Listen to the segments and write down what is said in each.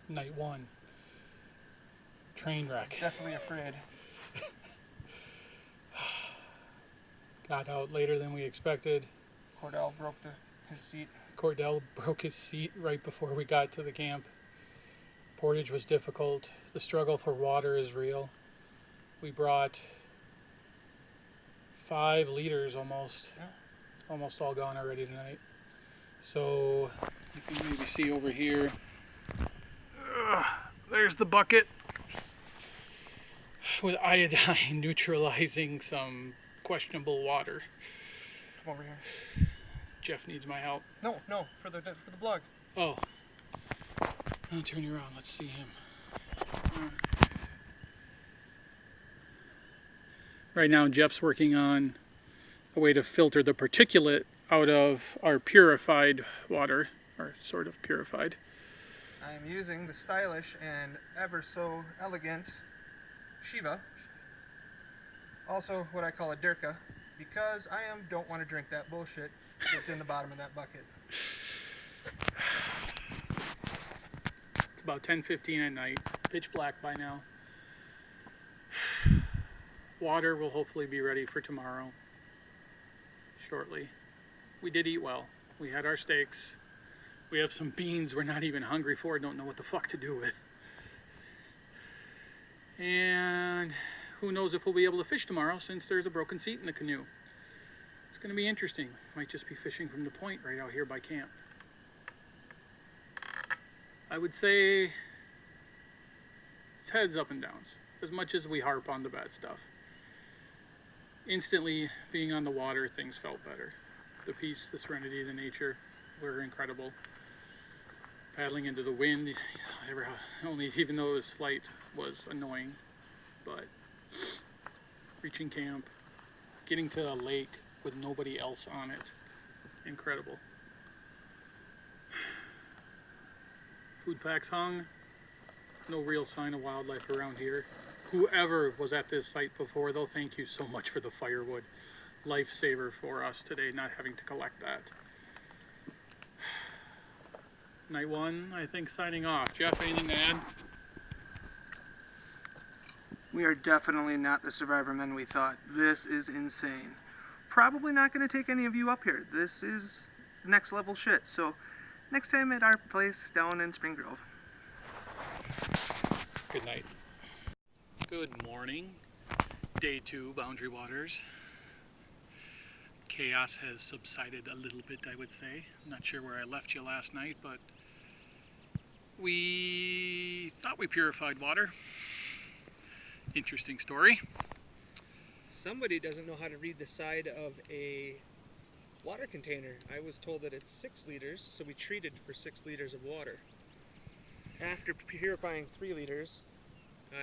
Night one. Train wreck. Definitely afraid. Got out later than we expected. Cordell broke his seat. Cordell broke his seat right before we got to the camp. Portage was difficult. The struggle for water is real. We brought 5 liters almost. Yeah. Almost all gone already tonight. So you can maybe see over here. There's the bucket with iodine neutralizing some questionable water. Come over here. Jeff needs my help. No, for the blog. Oh. I'll turn you around. Let's see him. Right now, Jeff's working on a way to filter the particulate out of our purified water, or sort of purified. I'm using the stylish and ever so elegant Shiva, also what I call a Dirka, because I don't want to drink that bullshit that's in the bottom of that bucket. It's about 10:15 at night, pitch black by now. Water will hopefully be ready for tomorrow, shortly. We did eat well. We had our steaks. We have some beans we're not even hungry for, don't know what the fuck to do with. And who knows if we'll be able to fish tomorrow since there's a broken seat in the canoe. It's going to be interesting. Might just be fishing from the point right out here by camp. I would say it's heads up and downs, as much as we harp on the bad stuff. Instantly, being on the water, things felt better. The peace, the serenity, the nature were incredible. Paddling into the wind, even though it was slight, was annoying. But reaching camp, getting to a lake with nobody else on it, incredible. Food packs hung, no real sign of wildlife around here. Whoever was at this site before, though, thank you so much for the firewood. Lifesaver for us today, not having to collect that. Night one, I think, signing off. Jeff, anything to add? We are definitely not the survivor men we thought. This is insane. Probably not going to take any of you up here. This is next level shit. So next time at our place down in Spring Grove. Good night. Good morning. Day 2, Boundary Waters. Chaos has subsided a little bit, I would say. I'm not sure where I left you last night, but we thought we purified water. Interesting story. Somebody doesn't know how to read the side of a water container. I was told that it's 6 liters, so we treated for 6 liters of water. After purifying 3 liters,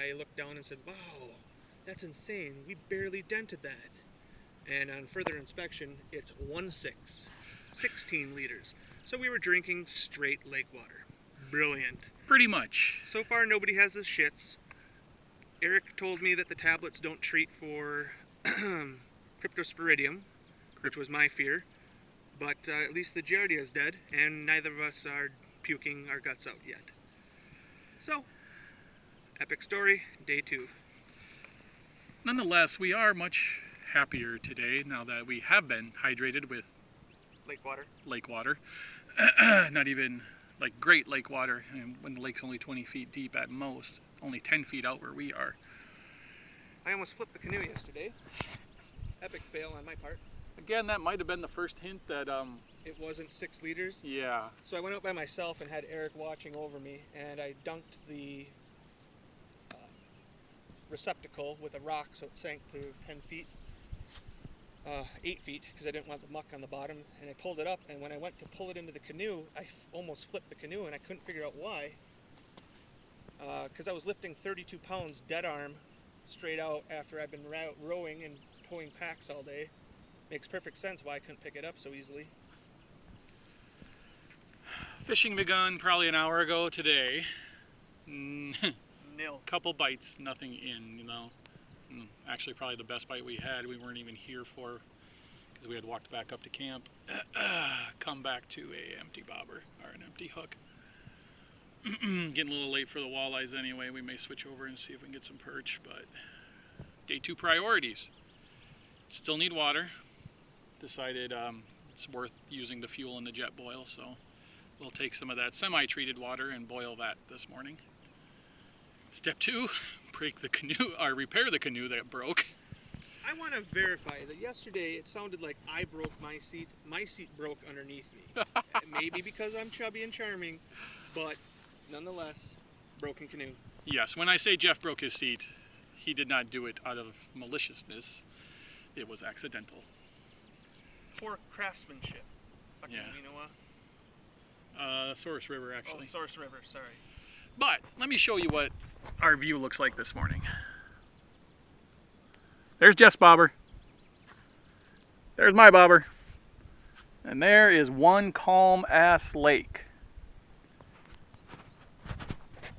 I looked down and said, wow, that's insane. We barely dented that. And on further inspection, it's 1/6, 16 liters. So we were drinking straight lake water. Brilliant. Pretty much. So far, nobody has the shits. Eric told me that the tablets don't treat for cryptosporidium, which was my fear. But at least the Giardia is dead, and neither of us are puking our guts out yet. So, epic story, day 2. Nonetheless, we are much happier today now that we have been hydrated with Lake water. lake water. Not even like great lake water, and when the lake's only 20 feet deep at most, only 10 feet out where we are. I almost flipped the canoe yesterday. Epic fail on my part. Again, that might have been the first hint that, It wasn't 6 liters. yeah. So I went out by myself and had Eric watching over me, and I dunked the receptacle with a rock so it sank to 10 feet. 8 feet, because I didn't want the muck on the bottom, and I pulled it up, and when I went to pull it into the canoe, I almost flipped the canoe, and I couldn't figure out why. Because I was lifting 32 pounds dead arm straight out after I've been rowing and towing packs all day. Makes perfect sense why I couldn't pick it up so easily. Fishing begun probably an hour ago today. Nil. Couple bites, nothing in, you know. Actually, probably the best bite we had, we weren't even here for, because we had walked back up to camp. Come back to a empty bobber, or an empty hook. Getting a little late for the walleyes anyway. We may switch over and see if we can get some perch, but day 2 priorities. Still need water. Decided it's worth using the fuel in the jet boil, so we'll take some of that semi-treated water and boil that this morning. Step 2, break the canoe, or repair the canoe that broke. I want to verify that yesterday it sounded like I broke my seat. My seat broke underneath me. Maybe because I'm chubby and charming, but nonetheless, broken canoe. Yes, when I say Jeff broke his seat, he did not do it out of maliciousness. It was accidental. Poor craftsmanship. Fucking Yeah. Source River, actually. Oh, Source River, sorry. But let me show you what our view looks like this morning. There's Jeff's bobber. There's my bobber. And there is one calm-ass lake.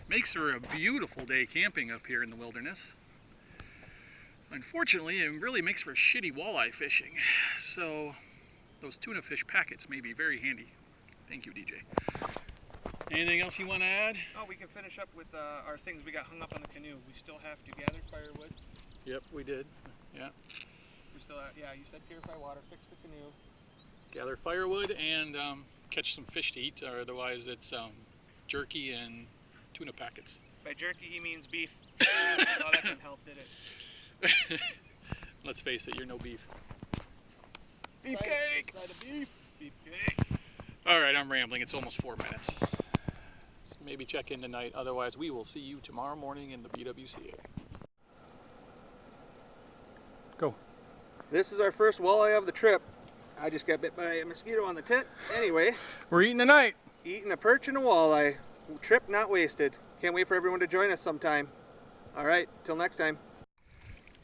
Makes for a beautiful day camping up here in the wilderness. Unfortunately, it really makes for shitty walleye fishing. So those tuna fish packets may be very handy. Thank you, DJ. Anything else you want to add? Oh, we can finish up with our things we got hung up on the canoe. We still have to gather firewood. Yep, we did. Yeah. We still have, yeah, you said purify water, fix the canoe. Gather firewood and catch some fish to eat, or otherwise it's jerky and tuna packets. By jerky, he means beef. Oh, that didn't help, did it? Let's face it, you're no beef. Beefcake! Side of beef. Beefcake. All right, I'm rambling. It's almost 4 minutes. So maybe check in tonight. Otherwise, we will see you tomorrow morning in the BWCA. Go. This is our first walleye of the trip. I just got bit by a mosquito on the tit. Anyway, We're eating tonight. eating a perch and a walleye. Trip not wasted. Can't wait for everyone to join us sometime. All right, till next time.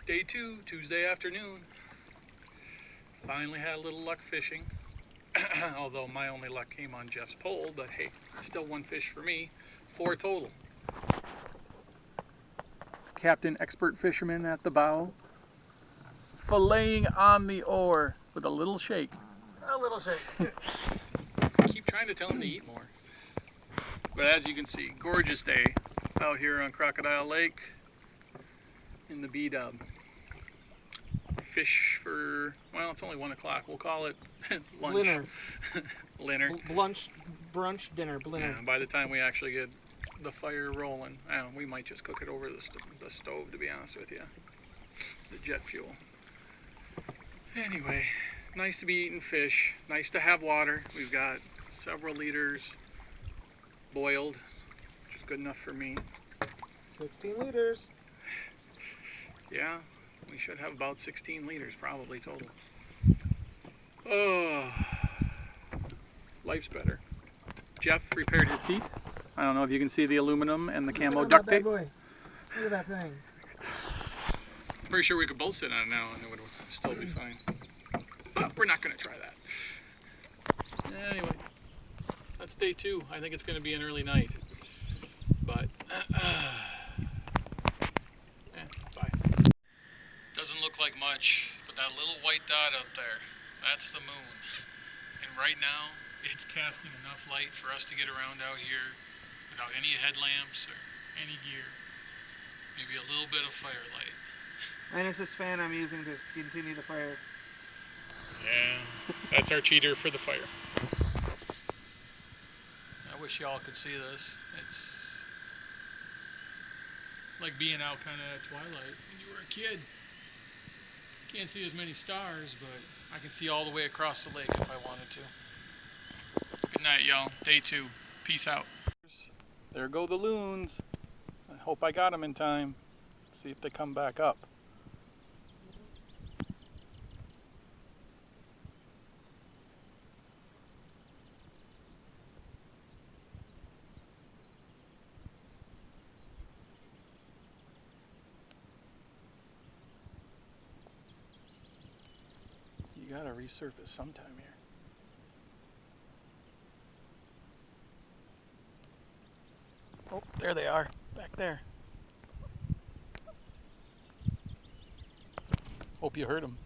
Day 2, Tuesday afternoon. Finally had a little luck fishing. Although my only luck came on Jeff's pole, but hey, still 1 fish for me. 4 total. Captain Expert Fisherman at the bow. Filleting on the oar with a little shake. A little shake. Keep trying to tell him to eat more. But as you can see, gorgeous day out here on Crocodile Lake in the B-dub. Fish for, well, it's only 1 o'clock. We'll call it lunch. Dinner. Dinner. Brunch, dinner, dinner. Yeah, by the time we actually get the fire rolling, we might just cook it over the stove, to be honest with you. The jet fuel. Anyway, nice to be eating fish. Nice to have water. We've got several liters boiled, which is good enough for me. 16 liters. Yeah, we should have about 16 liters probably total. Oh, life's better. Jeff repaired his seat. I don't know if you can see the aluminum and the camo duct tape. Boy. Look at that thing. Pretty sure we could both sit on it now and it would still be fine. But we're not going to try that. Anyway, that's day 2. I think it's going to be an early night. But, bye. Doesn't look like much, but that little white dot up there, that's the moon. And right now, it's casting enough light for us to get around out here without any headlamps or any gear. Maybe a little bit of firelight. Minus this fan I'm using to continue the fire. Yeah, that's our cheater for the fire. I wish y'all could see this. It's like being out kind of at twilight when you were a kid. Can't see as many stars, but I can see all the way across the lake if I wanted to. Good night, y'all. Day 2. Peace out. There go the loons. I hope I got them in time. See if they come back up. You gotta resurface sometime here. Oh, there they are, back there. Hope you heard them.